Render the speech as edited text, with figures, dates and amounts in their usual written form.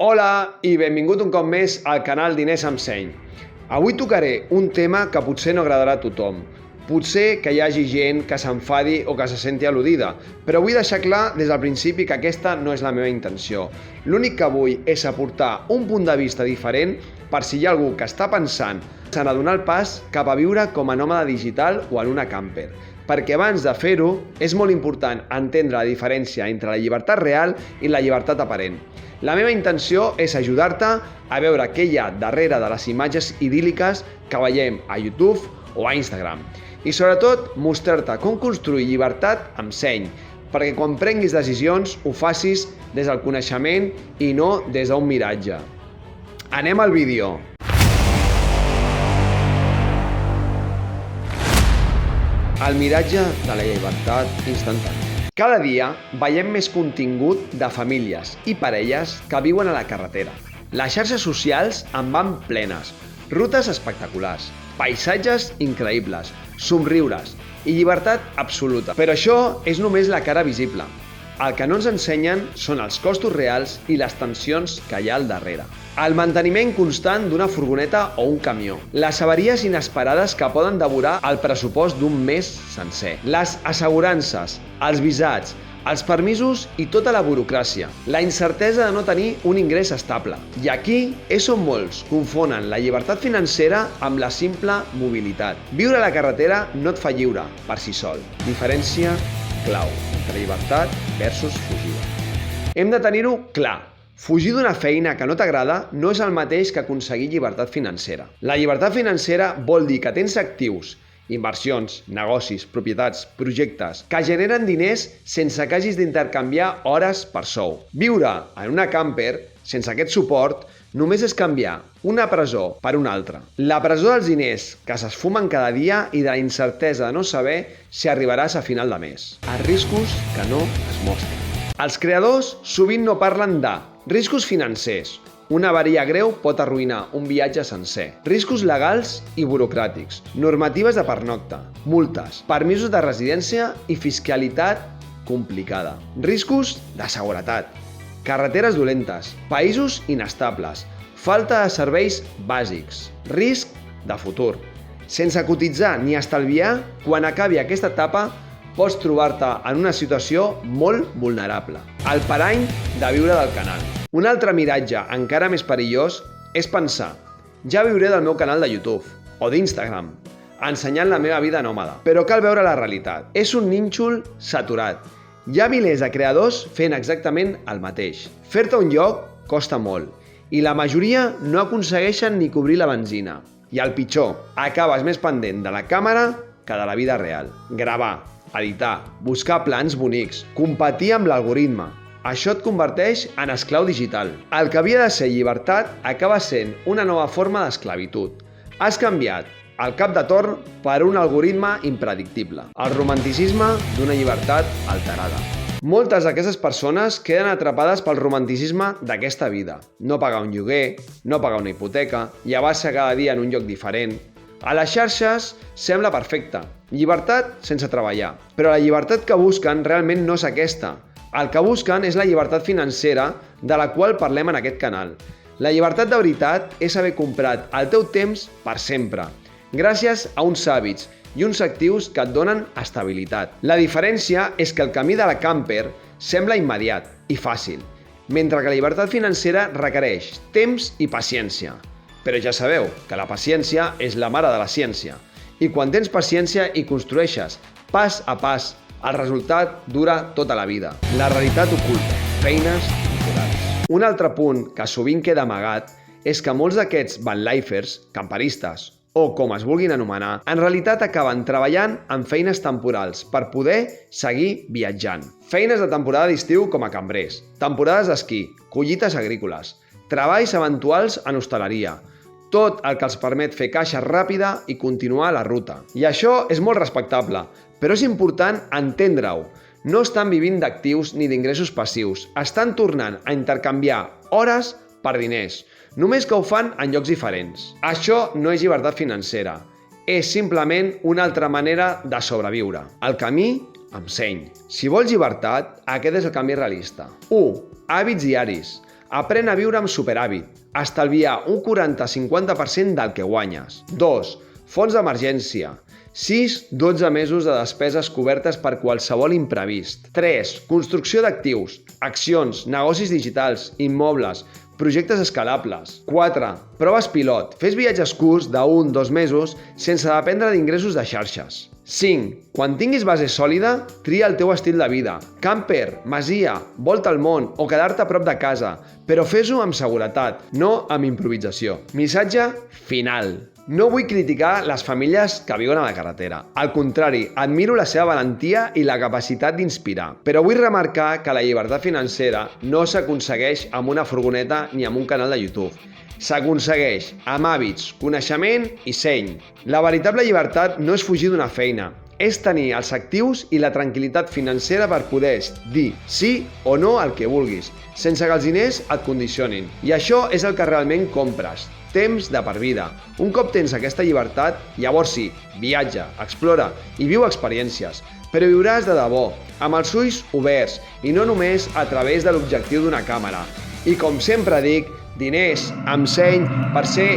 Hola i benvingut un cop més al canal Diners amb Seny. Avui tocaré un tema que potser no agradarà a tothom. Potser que hi hagi gent que s'enfadi o que se senti al·ludida, però vull deixar clar des del principi que aquesta no és la meva intenció. L'únic que vull és aportar un punt de vista diferent per si hi ha algú que està pensant en donar el pas cap a viure com a nòmada digital o en una camper. Perquè abans de fer-ho és molt important entendre la diferència entre la llibertat real i la llibertat aparent. La meva intenció és ajudar-te a veure què hi ha darrere de les imatges idíl·liques que veiem a YouTube o a Instagram. I sobretot mostrar-te com construir llibertat amb seny, perquè quan prenguis decisions ho facis des del coneixement i no des d'un miratge. Anem al vídeo. El miratge de la llibertat instantània. Cada dia veiem més contingut de famílies i parelles que viuen a la carretera. Les xarxes socials en van plenes, rutes espectaculars, paisatges increïbles, somriures i llibertat absoluta. Però això és només la cara visible. El que no ens ensenyen són els costos reals i les tensions que hi ha al darrere. El manteniment constant d'una furgoneta o un camió. Les avaries inesperades que poden devorar el pressupost d'un mes sencer. Les assegurances, els visats, els permisos i tota la burocràcia. La incertesa de no tenir un ingrés estable. I aquí és on molts confonen la llibertat financera amb la simple mobilitat. Viure a la carretera no et fa lliure per si sol. Diferència clau entre llibertat versus fugida. Hem de tenir-ho clar. Fugir d'una feina que no t'agrada no és el mateix que aconseguir llibertat financera. La llibertat financera vol dir que tens actius, inversions, negocis, propietats, projectes que generen diners sense que hagis d'intercanviar hores per sou. Viure en una camper sense aquest suport només és canviar una presó per una altra. La presó dels diners que s'esfumen cada dia i de la incertesa de no saber si arribaràs a final de mes. Els riscos que no es mostren. Els creadors sovint no parlen de riscos financers. Una avaria greu pot arruïnar un viatge sencer. Riscos legals i burocràtics. Normatives de pernocta. Multes. Permisos de residència i fiscalitat complicada. Riscos de seguretat. Carreteres dolentes. Països inestables. Falta de serveis bàsics. Risc de futur. Sense cotitzar ni estalviar, quan acabi aquesta etapa, pots trobar-te en una situació molt vulnerable. El parany de viure del canal. Un altre miratge encara més perillós és pensar: ja viuré del meu canal de YouTube o d'Instagram, ensenyant la meva vida nòmada. Però cal veure la realitat. És un nínxol saturat. Hi ha milers de creadors fent exactament el mateix. Fer-te un lloc costa molt i la majoria no aconsegueixen ni cobrir la benzina. I el pitjor, acabes més pendent de la càmera que de la vida real. Gravar, editar, buscar plans bonics, competir amb l'algoritme. Això et converteix en esclau digital. El que havia de ser llibertat acaba sent una nova forma d'esclavitud. Has canviat el cap de torn per un algoritme impredictible. El romanticisme d'una llibertat alterada. Moltes d'aquestes persones queden atrapades pel romanticisme d'aquesta vida. No pagar un lloguer, no pagar una hipoteca, llevar-se cada dia en un lloc diferent. A les xarxes sembla perfecte. Llibertat sense treballar. Però la llibertat que busquen realment no és aquesta. El que busquen és la llibertat financera de la qual parlem en aquest canal. La llibertat de veritat és haver comprat el teu temps per sempre, gràcies a uns hàbits i uns actius que et donen estabilitat. La diferència és que el camí de la camper sembla immediat i fàcil, mentre que la llibertat financera requereix temps i paciència. Però ja sabeu que la paciència és la mare de la ciència. I quan tens paciència i construeixes pas a pas, el resultat dura tota la vida. La realitat oculta, feines temporals. Un altre punt que sovint queda amagat és que molts d'aquests vanlifers, camperistes o com es vulguin anomenar, en realitat acaben treballant en feines temporals per poder seguir viatjant. Feines de temporada d'estiu com a cambrers, temporades d'esquí, collites agrícoles, treballs eventuals en hostaleria, tot el que els permet fer caixa ràpida i continuar la ruta. I això és molt respectable, però és important entendre-ho. No estan vivint d'actius ni d'ingressos passius. Estan tornant a intercanviar hores per diners, només que ho fan en llocs diferents. Això no és llibertat financera. És simplement una altra manera de sobreviure. El camí amb seny. Si vols llibertat, aquest és el camí realista. 1. Hàbits diaris. Aprèn a viure amb superàvit. Estalviar un 40-50% del que guanyes. 2. Fons d'emergència. 6-12 mesos de despeses cobertes per qualsevol imprevist. 3. Construcció d'actius, accions, negocis digitals, immobles, projectes escalables. 4. Proves pilot. Fes viatges curts de 1-2 mesos sense dependre d'ingressos de xarxes. 5. Quan tinguis base sòlida, tria el teu estil de vida. Camper, masia, volta al món o quedar-te a prop de casa, però fes-ho amb seguretat, no amb improvisació. Missatge final. No vull criticar les famílies que viuen a la carretera. Al contrari, admiro la seva valentia i la capacitat d'inspirar. Però vull remarcar que la llibertat financera no s'aconsegueix amb una furgoneta ni amb un canal de YouTube. S'aconsegueix amb hàbits, coneixement i seny. La veritable llibertat no és fugir d'una feina, és tenir els actius i la tranquil·litat financera per poder dir sí o no al que vulguis, sense que els diners et condicionin. I això és el que realment compres. Temps de per vida. Un cop tens aquesta llibertat, llavors sí, viatja, explora i viu experiències. Però viuràs de debò, amb els ulls oberts i no només a través de l'objectiu d'una càmera. I com sempre dic, diners amb seny per ser